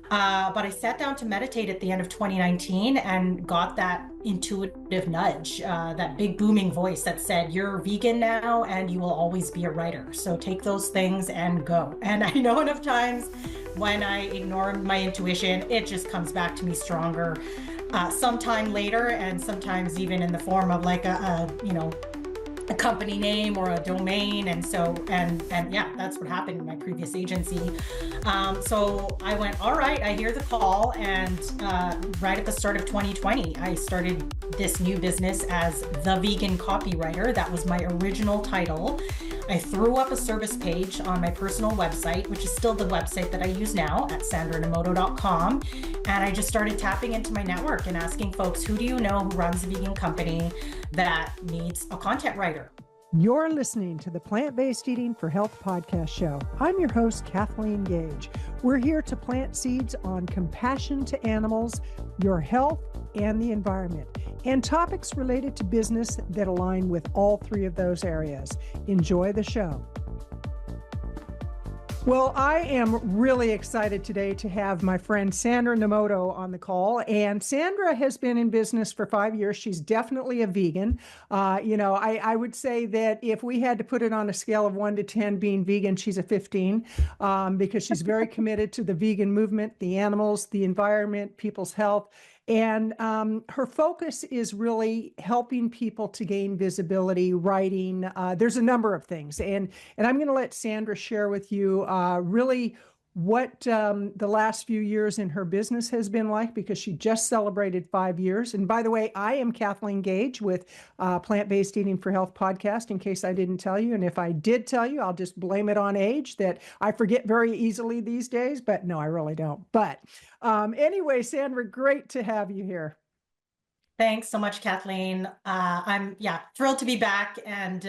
But I sat down to meditate at the end of 2019 and got that intuitive nudge, that big booming voice that said, "You're vegan now and you will always be a writer. So take those things and go." And I know enough times when I ignore my intuition, it just comes back to me stronger sometime later, and sometimes even in the form of like a company name or a domain. And so and yeah, that's what happened in my previous agency. So I went, all right, I hear the call. And right at the start of 2020, I started this new business as the vegan copywriter. That was my original title. I threw up a service page on my personal website, which is still the website that I use now at sandranomoto.com. And I just started tapping into my network and asking folks, who do you know who runs a vegan company that needs a content writer? You're listening to the Plant-Based Eating for Health podcast show. I'm your host, Kathleen Gage. We're here to plant seeds on compassion to animals, your health, and the environment, and topics related to business that align with all three of those areas. Enjoy the show. Well, I am really excited today to have my friend Sandra Nomoto on the call. And Sandra has been in business for 5 years. She's definitely a vegan. I would say that if we had to put it on a scale of 1 to 10 being vegan, she's a 15 because she's very committed to the vegan movement, the animals, the environment, people's health. And her focus is really helping people to gain visibility, writing. There's a number of things. And I'm going to let Sandra share with you really what the last few years in her business has been like, because she just celebrated 5 years. And by the way, I am Kathleen Gage with Plant-Based Eating for Health podcast, in case I didn't tell you. And if I did tell you, I'll just blame it on age, that I forget very easily these days. But no, I really don't. But anyway, Sandra, great to have you here. Thanks so much, Kathleen. I'm thrilled to be back, and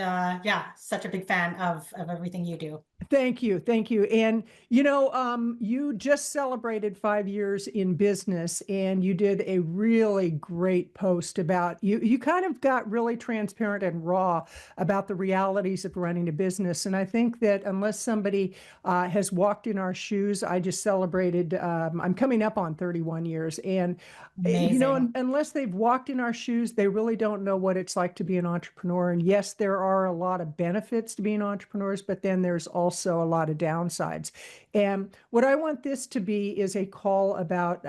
such a big fan of everything you do. Thank you. Thank you. And, you just celebrated 5 years in business, and you did a really great post about you kind of got really transparent and raw about the realities of running a business. And I think that unless somebody has walked in our shoes, I just celebrated, I'm coming up on 31 years. And, Amazing. unless they've walked in our shoes, they really don't know what it's like to be an entrepreneur. And yes, there are a lot of benefits to being entrepreneurs, but then there's also a lot of downsides. And what I want this to be is a call about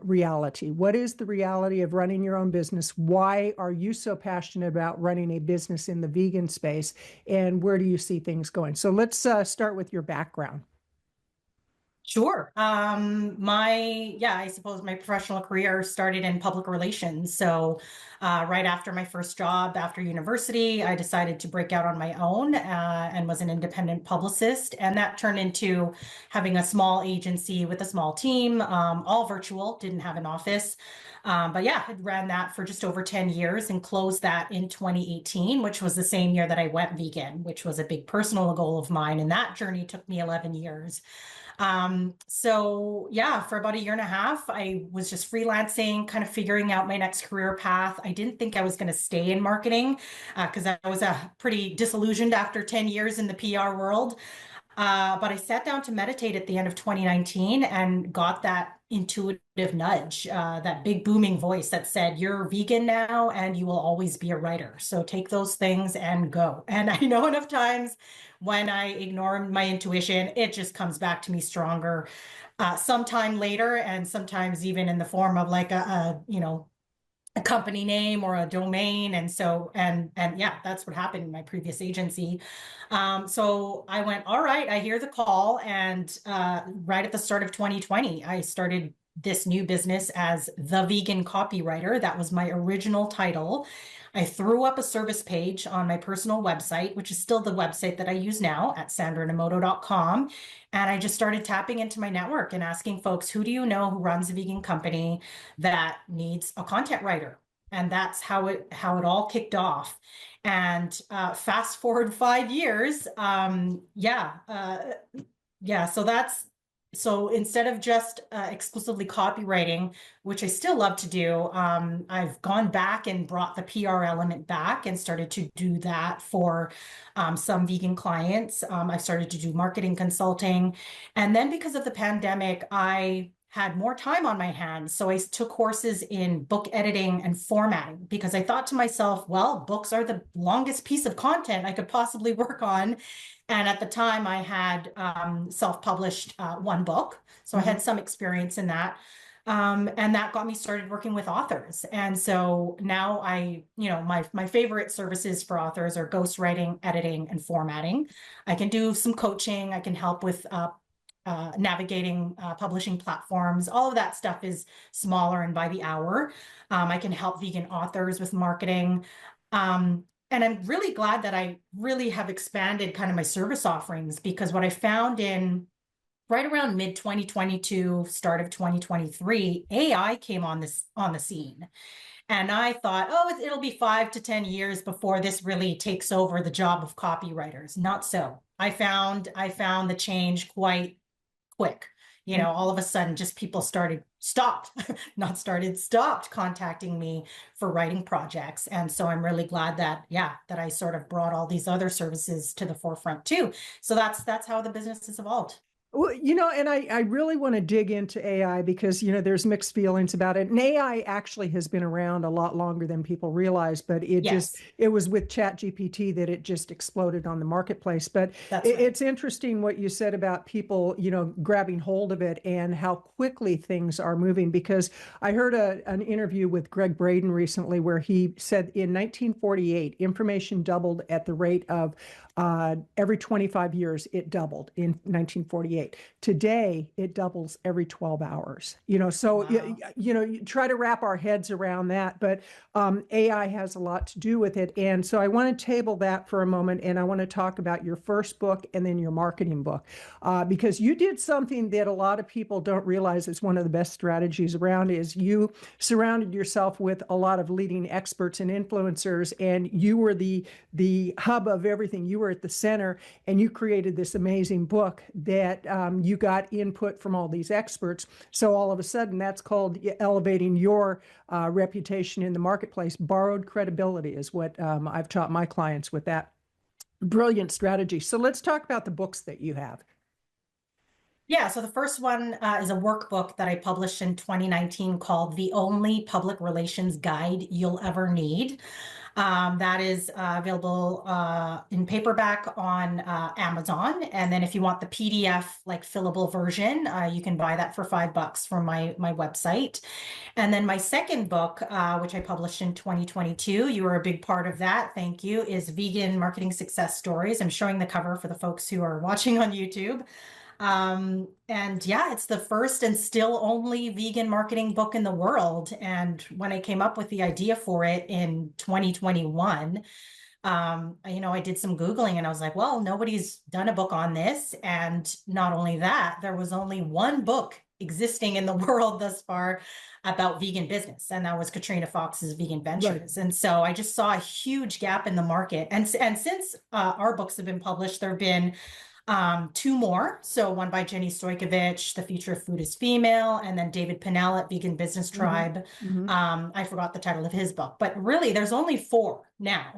reality. What is the reality of running your own business? Why are you so passionate about running a business in the vegan space? And where do you see things going? So let's start with your background. Sure. I suppose my professional career started in public relations. So, right after my first job after university, I decided to break out on my own, and was an independent publicist. And that turned into having a small agency with a small team, all virtual, didn't have an office. But yeah, I ran that for just over 10 years and closed that in 2018, which was the same year that I went vegan, which was a big personal goal of mine. And that journey took me 11 years. For about a year and a half, I was just freelancing, kind of figuring out my next career path. I didn't think I was going to stay in marketing because I was pretty disillusioned after 10 years in the PR world. But I sat down to meditate at the end of 2019 and got that intuitive nudge, that big booming voice that said, "You're vegan now and you will always be a writer. So take those things and go." And I know enough times when I ignore my intuition, it just comes back to me stronger sometime later, and sometimes even in the form of like a company name or a domain. And so and yeah, that's what happened in my previous agency. So I went, all right, I hear the call. And right at the start of 2020, I started this new business as the vegan copywriter. That was my original title. I threw up a service page on my personal website, which is still the website that I use now at sandranomoto.com. And I just started tapping into my network and asking folks, who do you know who runs a vegan company that needs a content writer? And that's how it all kicked off. And fast forward 5 years, so instead of just exclusively copywriting, which I still love to do, I've gone back and brought the PR element back and started to do that for some vegan clients. I've started to do marketing consulting. And then because of the pandemic, I had more time on my hands. So I took courses in book editing and formatting because I thought to myself, well, books are the longest piece of content I could possibly work on. And at the time, I had self-published one book. So I had some experience in that. And that got me started working with authors. And so now my favorite services for authors are ghostwriting, editing, and formatting. I can do some coaching. I can help with navigating publishing platforms. All of that stuff is smaller and by the hour. I can help vegan authors with marketing. And I'm really glad that I really have expanded kind of my service offerings, because what I found in right around mid 2022, start of 2023, AI came on the scene. And I thought, oh, it'll be 5 to 10 years before this really takes over the job of copywriters. Not so. I found the change quite quick. All of a sudden, just people stopped contacting me for writing projects. And so I'm really glad that I sort of brought all these other services to the forefront too. So that's how the business has evolved. Well, and I really want to dig into AI because, there's mixed feelings about it. And AI actually has been around a lot longer than people realize, but Yes, it was with ChatGPT that it just exploded on the marketplace. But that's right. it's interesting what you said about people, grabbing hold of it and how quickly things are moving. Because I heard an interview with Greg Braden recently where he said in 1948, information doubled at the rate of every 25 years, it doubled in 1948. Today, it doubles every 12 hours. So, Wow. you try to wrap our heads around that, but AI has a lot to do with it. And so I want to table that for a moment, and I want to talk about your first book and then your marketing book, because you did something that a lot of people don't realize is one of the best strategies around is you surrounded yourself with a lot of leading experts and influencers, and you were the hub of everything. You were at the center, and you created this amazing book that you got input from all these experts. So all of a sudden, that's called elevating your reputation in the marketplace. Borrowed credibility is what I've taught my clients with that brilliant strategy. So let's talk about the books that you have. Yeah, so the first one is a workbook that I published in 2019 called The Only Public Relations Guide You'll Ever Need. That is available in paperback on Amazon. And then if you want the PDF, like fillable version, you can buy that for $5 from my website. And then my second book, which I published in 2022, you were a big part of that. Thank you, is Vegan Marketing Success Stories. I'm showing the cover for the folks who are watching on YouTube. And yeah, it's the first and still only vegan marketing book in the world. And when I came up with the idea for it in 2021, I did some Googling and I was like, well, nobody's done a book on this. And not only that, there was only one book existing in the world thus far about vegan business. And that was Katrina Fox's Vegan Right. Ventures. And so I just saw a huge gap in the market. And since our books have been published, there have been two more. So one by Jenny Stojkovic, The Future of Food is Female, and then David Pinnell at Vegan Business Tribe. Mm-hmm. I forgot the title of his book, but really there's only four now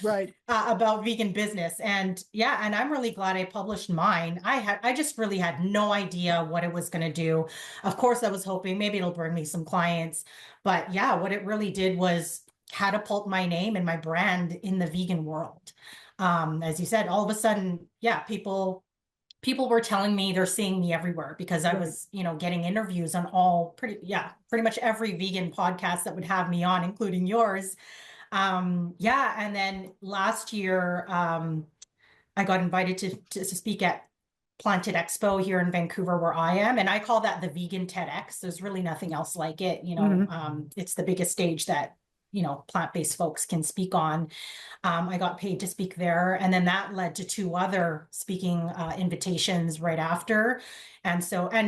Right. about vegan business. And yeah, and I'm really glad I published mine. I just really had no idea what it was going to do. Of course, I was hoping maybe it'll bring me some clients, but yeah, what it really did was catapult my name and my brand in the vegan world. As you said, all of a sudden, yeah, people were telling me they're seeing me everywhere because I was, getting interviews on pretty much every vegan podcast that would have me on, including yours. Yeah, and then last year, I got invited to speak at Planted Expo here in Vancouver, where I am, and I call that the Vegan TEDx. There's really nothing else like it. It's the biggest stage that plant-based folks can speak on. I got paid to speak there. And then that led to two other speaking invitations right after. And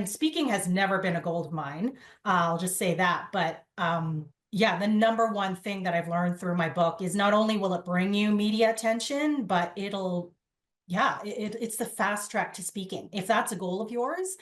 speaking has never been a goal of mine. I'll just say that. But yeah, the number one thing that I've learned through my book is not only will it bring you media attention, but it's the fast track to speaking. If that's a goal of yours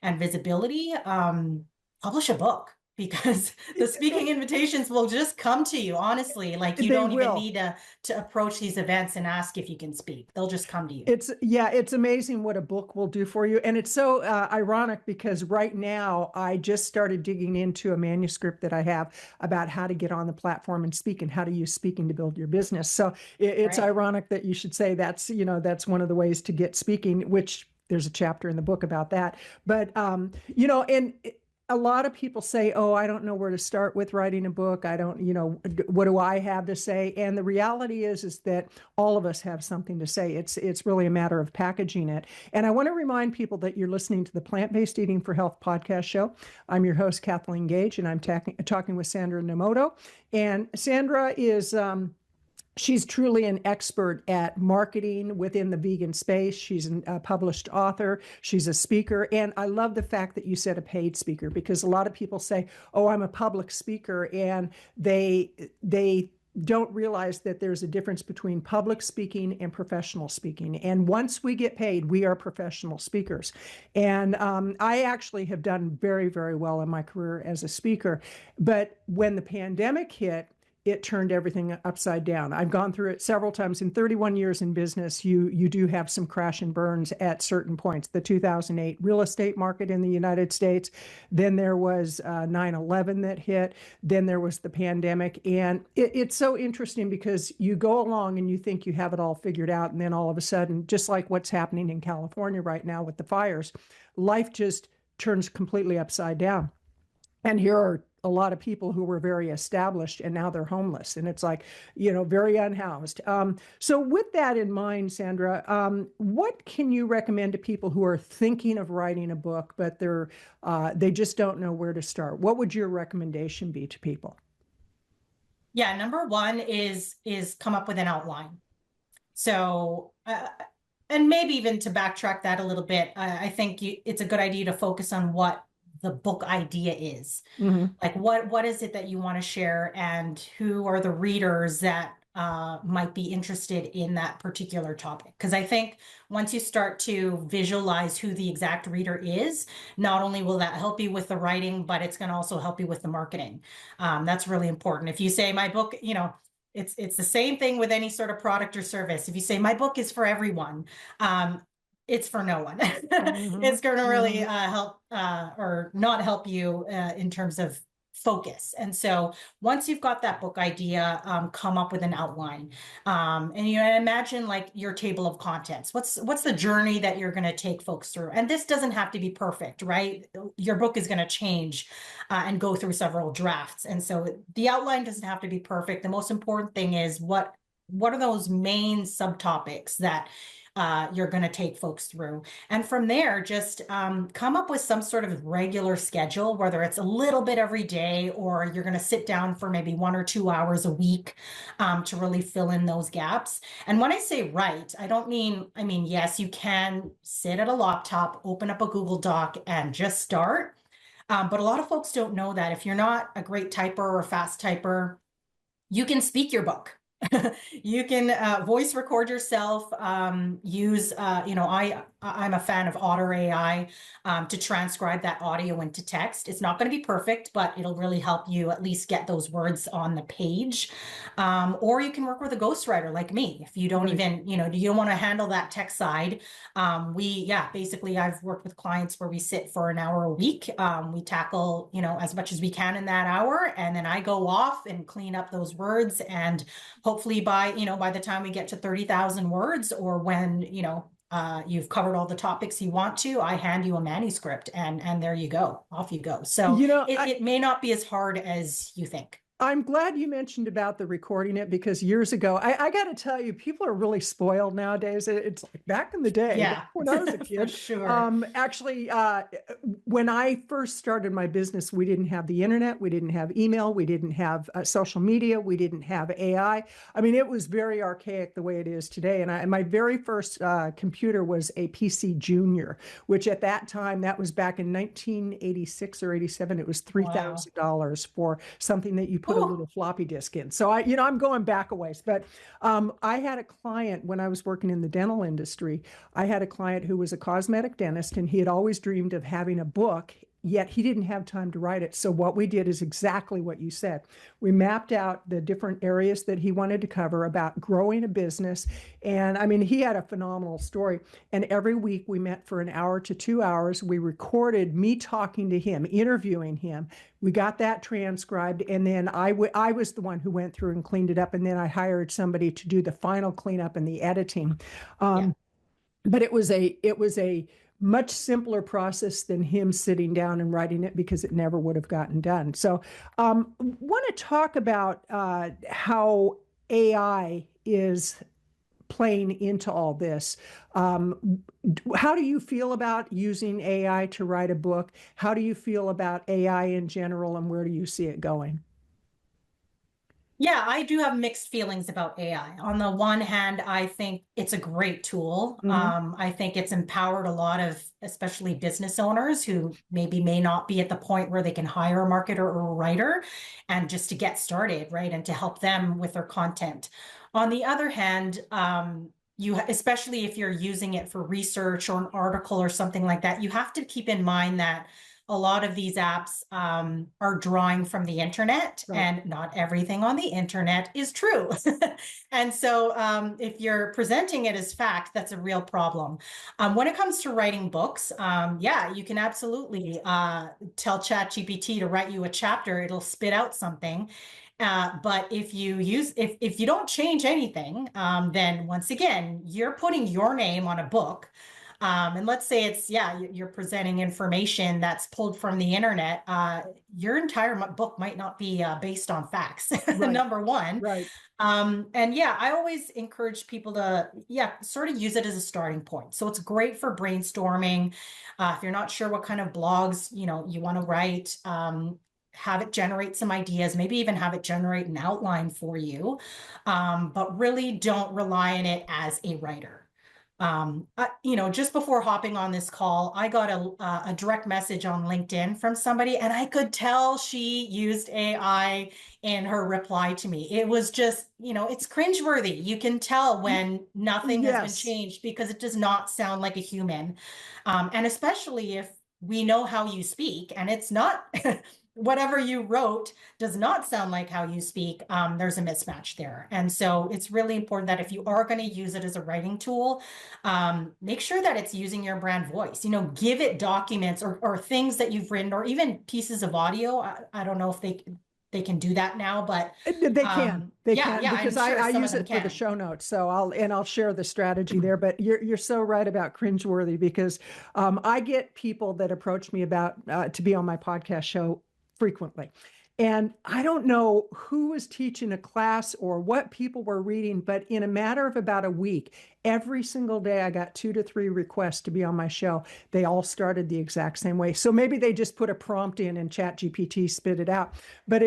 and visibility, publish a book. because the speaking invitations will just come to you, honestly. Like you They don't even will. need to approach these events and ask if you can speak. They'll just come to you. It's amazing what a book will do for you. And it's so ironic because right now I just started digging into a manuscript that I have about how to get on the platform and speak and how to use speaking to build your business. So it's Right. ironic that you should say that's, that's one of the ways to get speaking, which there's a chapter in the book about that. But, and a lot of people say, oh, I don't know where to start with writing a book. I don't, what do I have to say? And the reality is that all of us have something to say. It's really a matter of packaging it. And I want to remind people that you're listening to the Plant-Based Eating for Health podcast show. I'm your host, Kathleen Gage, and I'm talking with Sandra Nomoto. And Sandra is she's truly an expert at marketing within the vegan space. She's a published author. She's a speaker. And I love the fact that you said a paid speaker, because a lot of people say, oh, I'm a public speaker. And they don't realize that there's a difference between public speaking and professional speaking. And once we get paid, we are professional speakers. And I actually have done very, very well in my career as a speaker. But when the pandemic hit, it turned everything upside down. I've gone through it several times. In 31 years in business, you do have some crash and burns at certain points. The 2008 real estate market in the United States, then there was 9/11 that hit, then there was the pandemic. And it's so interesting because you go along and you think you have it all figured out, and then all of a sudden, just like what's happening in California right now with the fires, life just turns completely upside down. And here are a lot of people who were very established and now they're homeless, and it's like, very unhoused. So with that in mind, Sandra, what can you recommend to people who are thinking of writing a book, but they just don't know where to start? What would your recommendation be to people? Yeah, number one is come up with an outline. So, and maybe even to backtrack that a little bit, I think it's a good idea to focus on what the book idea is. Mm-hmm. Like what is it that you want to share, and who are the readers that might be interested in that particular topic? Because I think once you start to visualize who the exact reader is, not only will that help you with the writing, but it's going to also help you with the marketing. That's really important. If you say my book, it's the same thing with any sort of product or service. If you say my book is for everyone, it's for no one. Mm-hmm. It's going to really help or not help you in terms of focus. And so once you've got that book idea, come up with an outline, and imagine like your table of contents. What's the journey that you're going to take folks through? And this doesn't have to be perfect, right? Your book is going to change and go through several drafts. And so the outline doesn't have to be perfect. The most important thing is what are those main subtopics that you're going to take folks through. And from there, just come up with some sort of regular schedule, whether it's a little bit every day, or you're going to sit down for maybe 1 or 2 hours a week to really fill in those gaps. And when I say write, I mean, yes, you can sit at a laptop, open up a Google Doc and just start. But a lot of folks don't know that if you're not a great typer or a fast typer, you can speak your book. You can voice record yourself, use, I'm a fan of Otter AI to transcribe that audio into text. It's not going to be perfect, but it'll really help you at least get those words on the page. Or you can work with a ghostwriter like me. If you don't Right. even, you don't want to handle that tech side. Basically I've worked with clients where we sit for an hour a week. We tackle, as much as we can in that hour. And then I go off and clean up those words, and hopefully by the time we get to 30,000 words, or when, you've covered all the topics you want to, I hand you a manuscript, and there you go, off you go. So it may not be as hard as you think. I'm glad you mentioned about the recording it, because years ago, I got to tell you, people are really spoiled nowadays. It's like back in the day, Yeah, when I was a kid. for sure. Actually, when I first started my business, we didn't have the internet, we didn't have email, we didn't have social media, we didn't have AI. I mean, it was very archaic the way it is today. And my very first computer was a PC Junior, which at that time, that was back in 1986 or 87. It was $3,000 for something that you put a little floppy disk in. So I'm going back a ways, but I had a client when I was working in the dental industry. I had a client who was a cosmetic dentist, and he had always dreamed of having a book, yet he didn't have time to write it. So what we did is exactly what you said. We mapped out the different areas that he wanted to cover about growing a business. And I mean, he had a phenomenal story. And every week we met for an hour to 2 hours. We recorded me talking to him, interviewing him. We got that transcribed. And then I was the one who went through and cleaned it up. And then I hired somebody to do the final cleanup and the editing. Yeah. But it was a much simpler process than him sitting down and writing it, because it never would have gotten done. So want to talk about how AI is playing into all this. How do you feel about using AI to write a book? How do you feel about AI in general, and where do you see it going? Yeah, I do have mixed feelings about AI. On the one hand, I think it's a great tool. Mm-hmm. I think it's empowered a lot of, especially business owners who maybe may not be at the point where they can hire a marketer or a writer, and just to get started, right? And to help them with their content. On the other hand, especially if you're using it for research or an article or something like that, you have to keep in mind that a lot of these apps are drawing from the internet, Right. and not everything on the internet is true. And so if you're presenting it as fact, that's a real problem. When it comes to writing books, yeah, you can absolutely tell ChatGPT to write you a chapter. It'll spit out something. But if you don't change anything, then once again, you're putting your name on a book. And let's say you're presenting information that's pulled from the internet. Your entire book might not be based on facts, Right. number one. Right. And yeah, I always encourage people to, sort of use it as a starting point. So it's great for brainstorming. If you're not sure what kind of blogs, you want to write, have it generate some ideas, maybe even have it generate an outline for you. But really don't rely on it as a writer. Just before hopping on this call, I got a direct message on LinkedIn from somebody, and I could tell she used AI in her reply to me. It was just, it's cringeworthy. You can tell when nothing has been Yes. changed, because it does not sound like a human. And especially if we know how you speak, and it's not whatever you wrote does not sound like how you speak, there's a mismatch there. And so it's really important that if you are going to use it as a writing tool, make sure that it's using your brand voice. Give it documents or things that you've written, or even pieces of audio. I don't know if they can do that now, but They can. They can, I'm because sure I some use of them it for the can. show notes. So I'll share the strategy there. But you're so right about cringeworthy, because I get people that approach me about to be on my podcast show frequently. And I don't know who was teaching a class or what people were reading, but in a matter of about a week, every single day I got 2 to 3 requests to be on my show. They all started the exact same way. So maybe they just put a prompt in and ChatGPT spit it out. But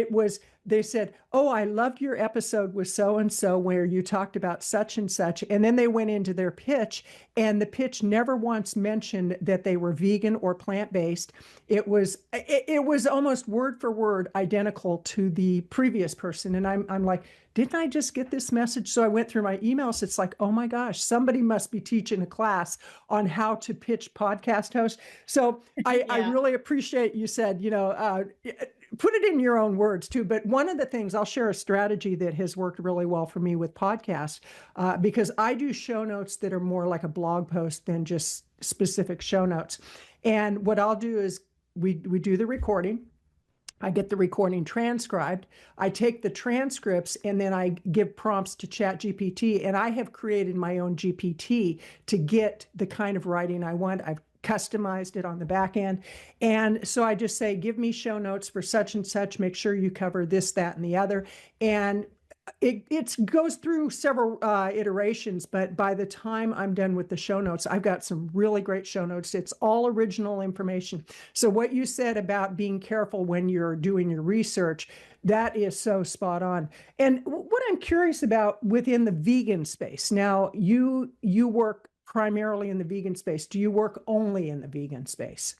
they said, "Oh, I loved your episode with so and so where you talked about such and such." And then they went into their pitch, and the pitch never once mentioned that they were vegan or plant-based. It was almost word for word identical to the previous person. And I'm like, didn't I just get this message? So I went through my emails. It's like, oh my gosh, somebody must be teaching a class on how to pitch podcast hosts. So I Yeah. really appreciate you said, put it in your own words too. But one of the things, I'll share a strategy that has worked really well for me with podcasts, because I do show notes that are more like a blog post than just specific show notes. And what I'll do is we do the recording. I get the recording transcribed. I take the transcripts and then I give prompts to ChatGPT, and I have created my own GPT to get the kind of writing I want. I've customized it on the back end. And so I just say, give me show notes for such and such, make sure you cover this, that, and the other. And it goes through several iterations, but by the time I'm done with the show notes, I've got some really great show notes. It's all original information. So what you said about being careful when you're doing your research, that is so spot on. And what I'm curious about within the vegan space, now you work primarily in the vegan space. Do you work only in the vegan space?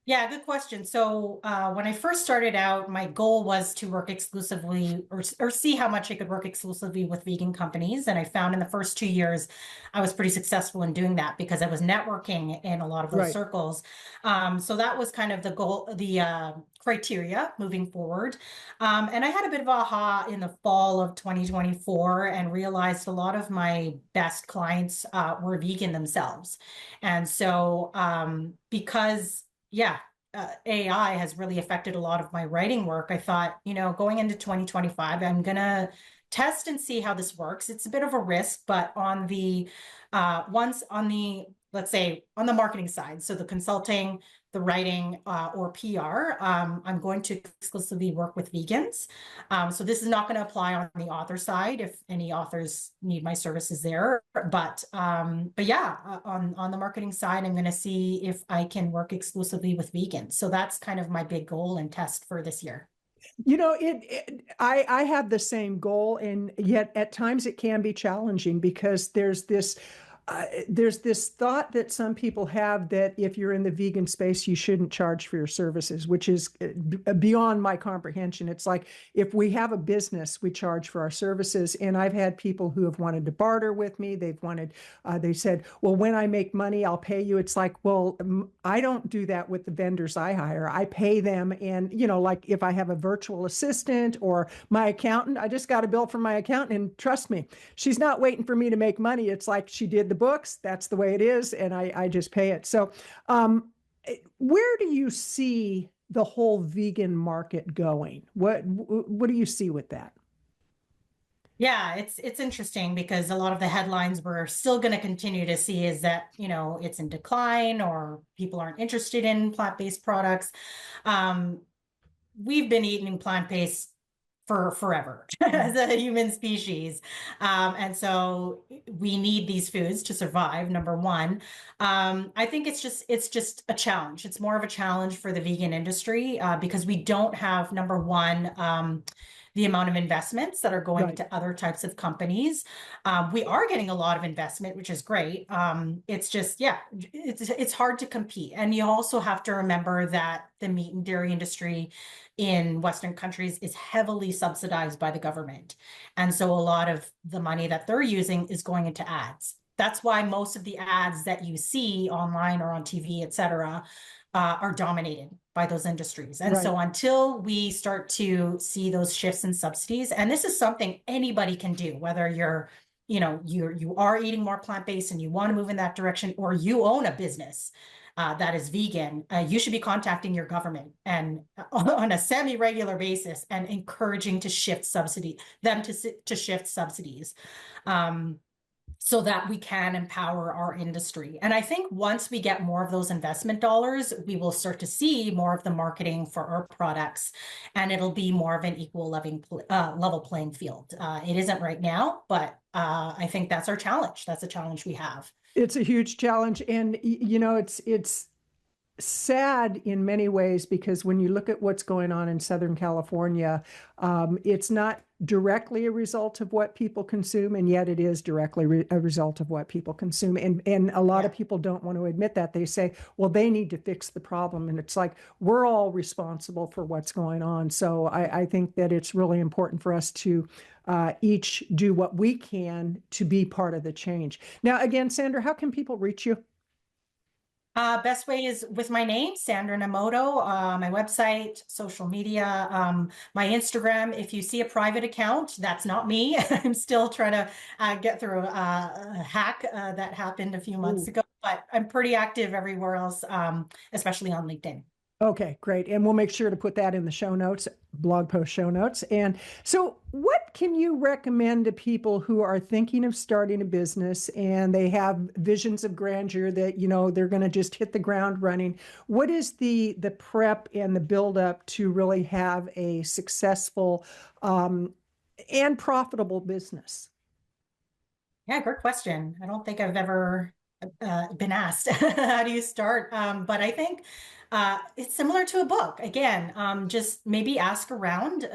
Yeah, good question. So when I first started out, my goal was to work exclusively or see how much I could work exclusively with vegan companies. And I found in the first 2 years, I was pretty successful in doing that because I was networking in a lot of those Right. circles. So that was kind of the goal, the criteria moving forward. And I had a bit of aha in the fall of 2024 and realized a lot of my best clients were vegan themselves. And so because yeah, AI has really affected a lot of my writing work. I thought, going into 2025, I'm gonna test and see how this works. It's a bit of a risk, but on the once on the let's say on the marketing side, so the consulting, the writing, or PR, I'm going to exclusively work with vegans. So this is not going to apply on the author side if any authors need my services there. But yeah, on the marketing side, I'm going to see if I can work exclusively with vegans. So that's kind of my big goal and test for this year. I have the same goal, and yet at times it can be challenging because there's this thought that some people have that if you're in the vegan space, you shouldn't charge for your services, which is beyond my comprehension. It's like if we have a business, we charge for our services. And I've had people who have wanted to barter with me. They said, well, when I make money, I'll pay you. It's like, well, I don't do that with the vendors I hire. I pay them. And, like if I have a virtual assistant or my accountant, I just got a bill from my accountant. And trust me, she's not waiting for me to make money. It's like she did the books. That's the way it is. And I just pay it. So, where do you see the whole vegan market going? What do you see with that? Yeah, it's interesting because a lot of the headlines we're still going to continue to see is that, it's in decline or people aren't interested in plant-based products. Um, we've been eating plant-based for forever as a human species. And so we need these foods to survive, number one. I think it's just a challenge. It's more of a challenge for the vegan industry because we don't have, number one, the amount of investments that are going Right. into other types of companies. We are getting a lot of investment, which is great. It's just, yeah, it's hard to compete. And you also have to remember that the meat and dairy industry in Western countries is heavily subsidized by the government. And so a lot of the money that they're using is going into ads. That's why most of the ads that you see online or on TV, et cetera, are dominated by those industries. And Right. so until we start to see those shifts in subsidies, and this is something anybody can do, whether you are eating more plant-based and you want to move in that direction, or you own a business that is vegan, you should be contacting your government and on a semi-regular basis and encouraging them to shift subsidies. Um, so that we can empower our industry. And I think once we get more of those investment dollars, we will start to see more of the marketing for our products, and it'll be more of an equal level playing field. It isn't right now, but I think that's our challenge. That's a challenge we have. It's a huge challenge. And, it's sad in many ways because when you look at what's going on in Southern California, it's not directly a result of what people consume, and yet it is directly a result of what people consume. And a lot Yeah. of people don't want to admit that. They say, well, they need to fix the problem. And it's like, we're all responsible for what's going on. So I think that it's really important for us to each do what we can to be part of the change. Now, again, Sandra, how can people reach you? Best way is with my name, Sandra Nomoto, my website, social media, my Instagram. If you see a private account, that's not me. I'm still trying to get through a hack that happened a few months Ooh. ago, but I'm pretty active everywhere else, especially on LinkedIn. Okay, great. And we'll make sure to put that in the show notes, blog post show notes. And so, what can you recommend to people who are thinking of starting a business and they have visions of grandeur that, they're going to just hit the ground running? What is the prep and the build up to really have a successful and profitable business? Yeah, great question. I don't think I've ever been asked how do you start, but I think it's similar to a book. Again, just maybe ask around,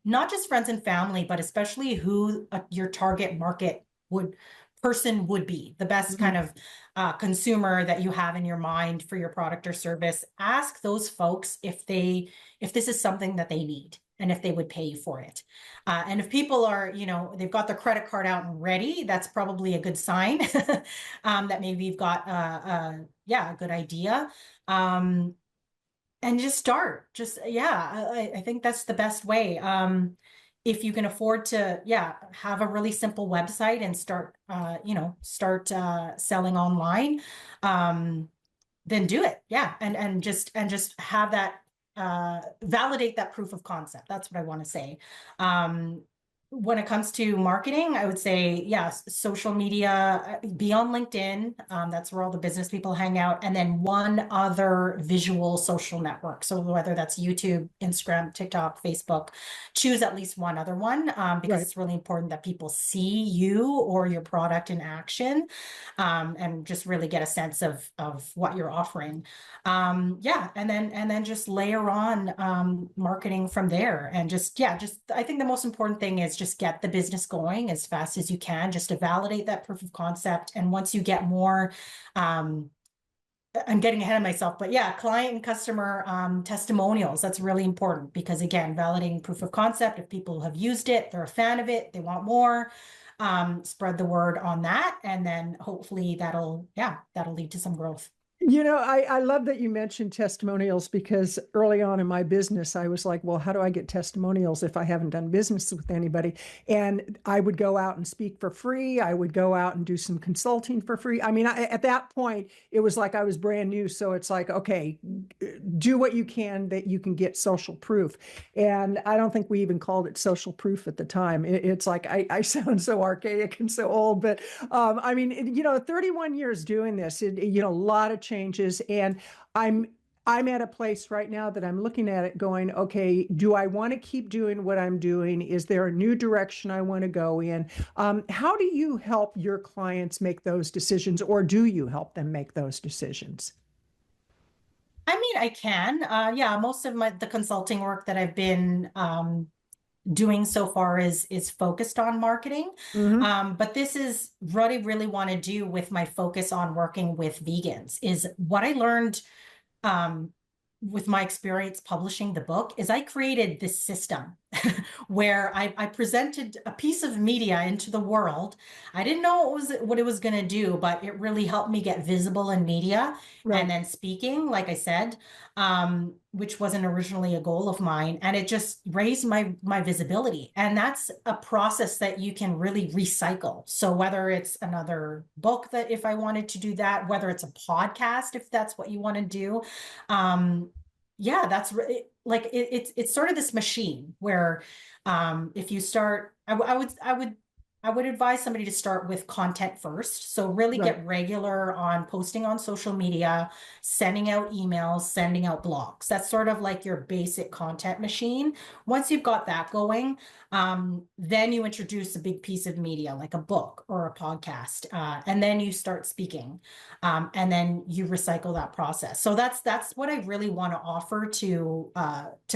not just friends and family, but especially who your target market would person would be, the best kind of consumer that you have in your mind for your product or service. Ask those folks if this is something that they need and if they would pay you for it. And if people are, they've got their credit card out and ready, that's probably a good sign that maybe you've got a good idea. And just start. I think that's the best way. If you can afford to, have a really simple website and start selling online, then do it. Yeah. And just have that, validate that proof of concept. That's what I want to say. When it comes to marketing, I would say, social media, be on LinkedIn. That's where all the business people hang out. And then one other visual social network. So whether that's YouTube, Instagram, TikTok, Facebook, choose at least one other one, because it's really important that people see you or your product in action, and just really get a sense of what you're offering. And then just layer on marketing from there. And I think the most important thing is just get the business going as fast as you can, just to validate that proof of concept. And once you get more, I'm getting ahead of myself, but client and customer testimonials, that's really important, because again, validating proof of concept, if people have used it, they're a fan of it, they want more, spread the word on that. And then hopefully that'll lead to some growth. I love that you mentioned testimonials, because early on in my business, I was like, well, how do I get testimonials if I haven't done business with anybody? And I would go out and speak for free. I would go out and do some consulting for free. I mean, at that point, it was like I was brand new. So it's like, okay, do what you can that you can get social proof. And I don't think we even called it social proof at the time. It's like, I sound so archaic and so old, but I mean, 31 years doing this, a lot of changes. And I'm at a place right now that I'm looking at it going, okay, do I want to keep doing what I'm doing? Is there a new direction I want to go in? How do you help your clients make those decisions, or do you help them make those decisions? I mean, I can. Most of the consulting work that I've been doing so far is focused on marketing. But this is what I really want to do with my focus on working with vegans. Is what I learned with my experience publishing the book is I created this system where I presented a piece of media into the world. I didn't know what it was going to do, but it really helped me get visible in media. And then speaking, like I said, which wasn't originally a goal of mine. And it just raised my visibility. And that's a process that you can really recycle. So whether it's another book, that if I wanted to do that, whether it's a podcast, if that's what you want to do, that's really like it's sort of this machine where if you start, I would advise somebody to start with content first. So really get regular on posting on social media, sending out emails, sending out blogs. That's sort of like your basic content machine. Once you've got that going, then you introduce a big piece of media like a book or a podcast, and then you start speaking, and then you recycle that process. So that's what I really want to offer to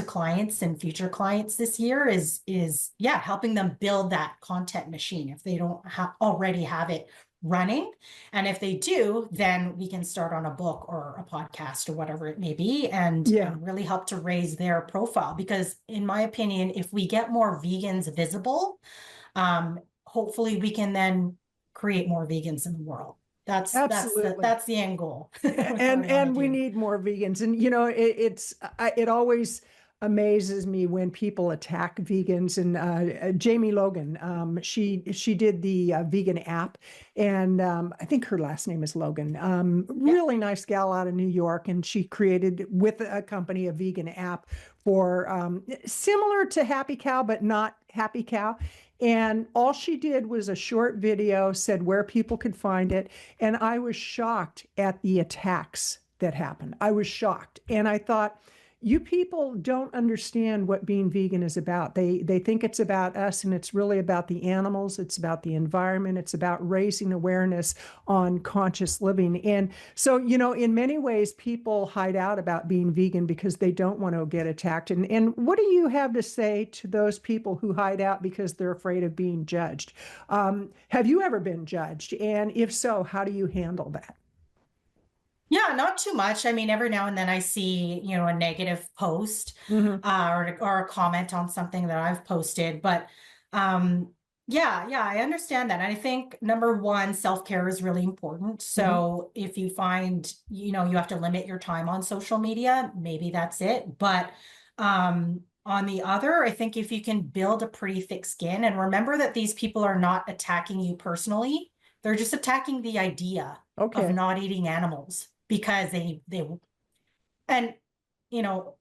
clients and future clients this year is helping them build that content machine if they don't already have it running. And if they do, then we can start on a book or a podcast or whatever it may be, and really help to raise their profile. Because in my opinion, if we get more vegans visible, hopefully we can then create more vegans in the world. That's the end goal. and we need more vegans. And it always amazes me when people attack vegans. And Jamie Logan, she did the vegan app, and I think her last name is Logan. Really nice gal out of New York, and she created with a company a vegan app for similar to Happy Cow, but not Happy Cow. And all she did was a short video, said where people could find it. And I was shocked at the attacks that happened. I was shocked. And I thought, you people don't understand what being vegan is about. They think it's about us, and it's really about the animals. It's about the environment. It's about raising awareness on conscious living. And so, in many ways, people hide out about being vegan because they don't want to get attacked. And what do you have to say to those people who hide out because they're afraid of being judged? Have you ever been judged? And if so, how do you handle that? Yeah, not too much. I mean, every now and then I see, a negative post Hmm. or a comment on something that I've posted. But yeah, I understand that. And I think number one, self-care is really important. Hmm. So if you find, you have to limit your time on social media, maybe that's it. But on the other, I think if you can build a pretty thick skin and remember that these people are not attacking you personally, they're just attacking the idea of Okay. not eating animals because they and you know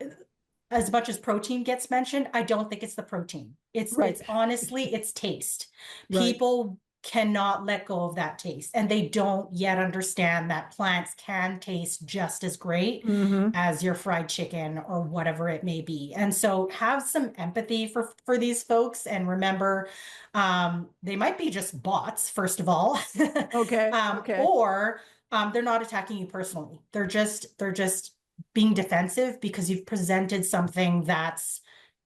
as much as protein gets mentioned, I don't think it's the protein. Right. It's honestly it's taste. Right. People cannot let go of that taste, and they don't yet understand that plants can taste just as great Hmm. as your fried chicken or whatever it may be. And so have some empathy for these folks and remember they might be just bots, first of all. Okay. Okay. Or they're not attacking you personally. They're just being defensive because you've presented something that's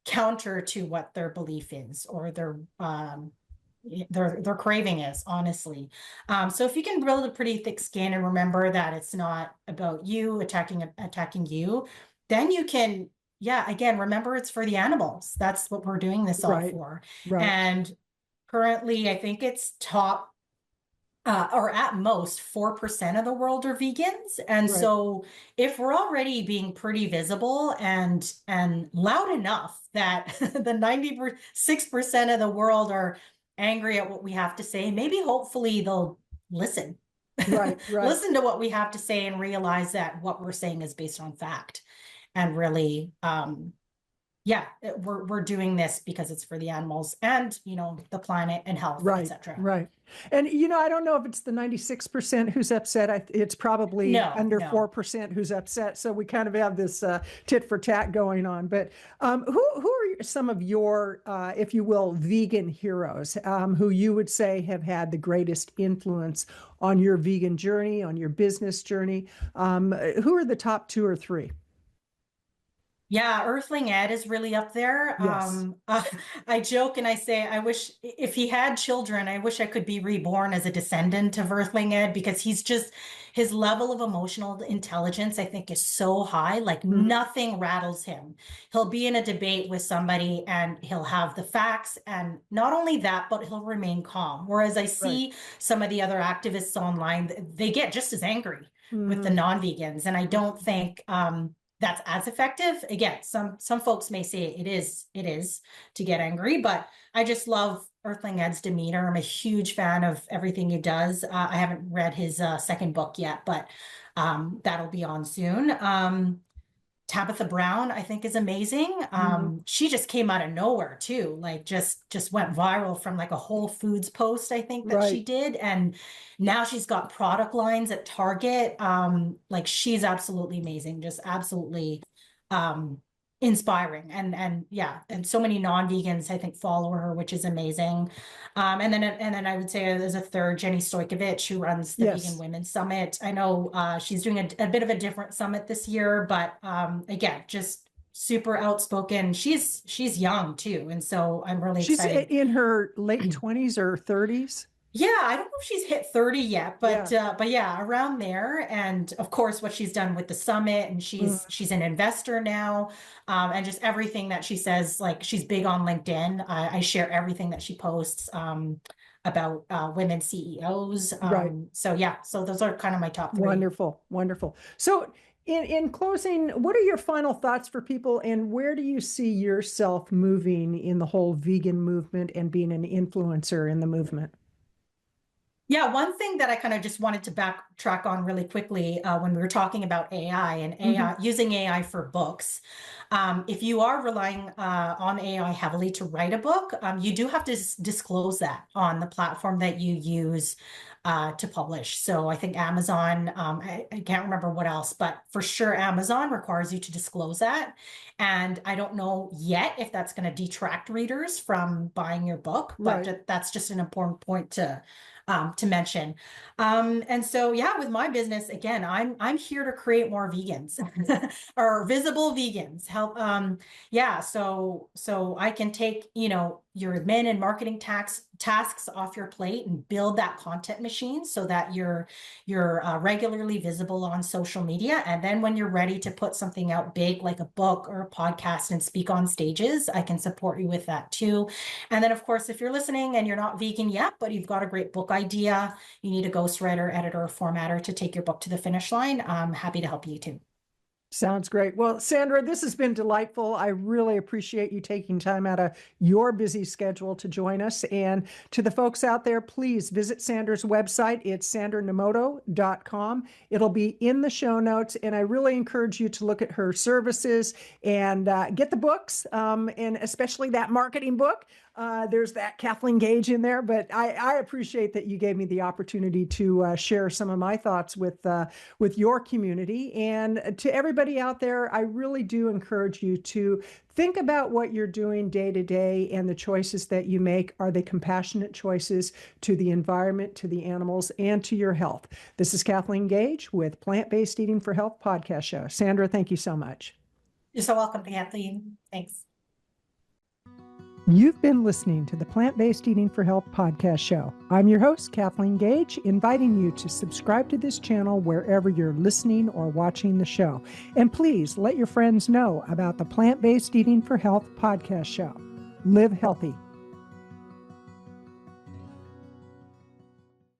counter to what their belief is or their craving is, honestly. So if you can build a pretty thick skin and remember that it's not about you attacking you, then you can, yeah, again, remember it's for the animals. That's what we're doing this all Right. for. Right. And currently, I think it's top or at most 4% of the world are vegans. And Right. so if we're already being pretty visible and loud enough that the 96% of the world are angry at what we have to say, maybe hopefully they'll listen. Right. Right. Listen to what we have to say and realize that what we're saying is based on fact and really yeah, we're doing this because it's for the animals and the planet and health, Right, etc. right. And I don't know if it's the 96% who's upset. It's probably No, under no. 4% who's upset. So we kind of have this tit for tat going on. But who are some of your, if you will, vegan heroes who you would say have had the greatest influence on your vegan journey, on your business journey? Who are the top two or three? Yeah, Earthling Ed is really up there. Yes. I joke and I say, I wish if he had children, I wish I could be reborn as a descendant of Earthling Ed because his level of emotional intelligence, I think, is so high. Like Hmm. nothing rattles him. He'll be in a debate with somebody and he'll have the facts. And not only that, but he'll remain calm. Whereas I Right. see some of the other activists online, they get just as angry with the Hmm. non-vegans. And I don't think, that's as effective. Again, some folks may say it is to get angry, but I just love Earthling Ed's demeanor. I'm a huge fan of everything he does. I haven't read his second book yet, but that'll be on soon. Tabitha Brown, I think, is amazing. Hmm. She just came out of nowhere too, like just went viral from like a Whole Foods post, I think that she Right. did. And now she's got product lines at Target. Like she's absolutely amazing, just absolutely um inspiring. And yeah, and so many non-vegans, I think, follow her, which is amazing. And then I would say there's a third, Jenny Stojkovic, who runs the Vegan Yes. Women's Summit. I know she's doing a bit of a different summit this year, but again, just super outspoken. She's young too, and so I'm really She's excited. in her late 20s or 30s. Yeah, I don't know if she's hit 30 yet, Yeah. but yeah, around there. And of course, what she's done with the summit, and Mm. she's an investor now, and just everything that she says. Like she's big on LinkedIn. I share everything that she posts about women CEOs. Right. So yeah, so those are kind of my top three. Wonderful. Wonderful. So, in closing, what are your final thoughts for people, and where do you see yourself moving in the whole vegan movement and being an influencer in the movement? Yeah, one thing that I kind of just wanted to backtrack on really quickly when we were talking about AI and Mhm. AI using AI for books. If you are relying on AI heavily to write a book, you do have to disclose that on the platform that you use to publish. So I think Amazon, I can't remember what else, but for sure Amazon requires you to disclose that. And I don't know yet if that's going to detract readers from buying your book, but Right. that's just an important point to mention. And so, yeah, with my business, again, I'm here to create more vegans or visible vegans. Help, yeah. So I can take your admin and marketing tasks off your plate and build that content machine so that you're regularly visible on social media. And then when you're ready to put something out big like a book or a podcast and speak on stages, I can support you with that too. And then, of course, if you're listening and you're not vegan yet, but you've got a great book idea, you need a ghostwriter, editor, or formatter to take your book to the finish line, I'm happy to help you too. Sounds great. Well, Sandra, this has been delightful. I really appreciate you taking time out of your busy schedule to join us. And to the folks out there, please visit Sandra's website. It's sandranomoto.com. It'll be in the show notes. And I really encourage you to look at her services and get the books, and especially that marketing book. There's that Kathleen Gage in there, but I appreciate that you gave me the opportunity to share some of my thoughts with your community. And to everybody out there, I really do encourage you to think about what you're doing day to day and the choices that you make. Are they compassionate choices to the environment, to the animals, and to your health? This is Kathleen Gage with Plant-Based Eating for Health podcast show. Sandra, thank you so much. You're so welcome, Kathleen. Thanks. You've been listening to the Plant-Based Eating for Health podcast show. I'm your host, Kathleen Gage, inviting you to subscribe to this channel wherever you're listening or watching the show. And please let your friends know about the Plant-Based Eating for Health podcast show. Live healthy.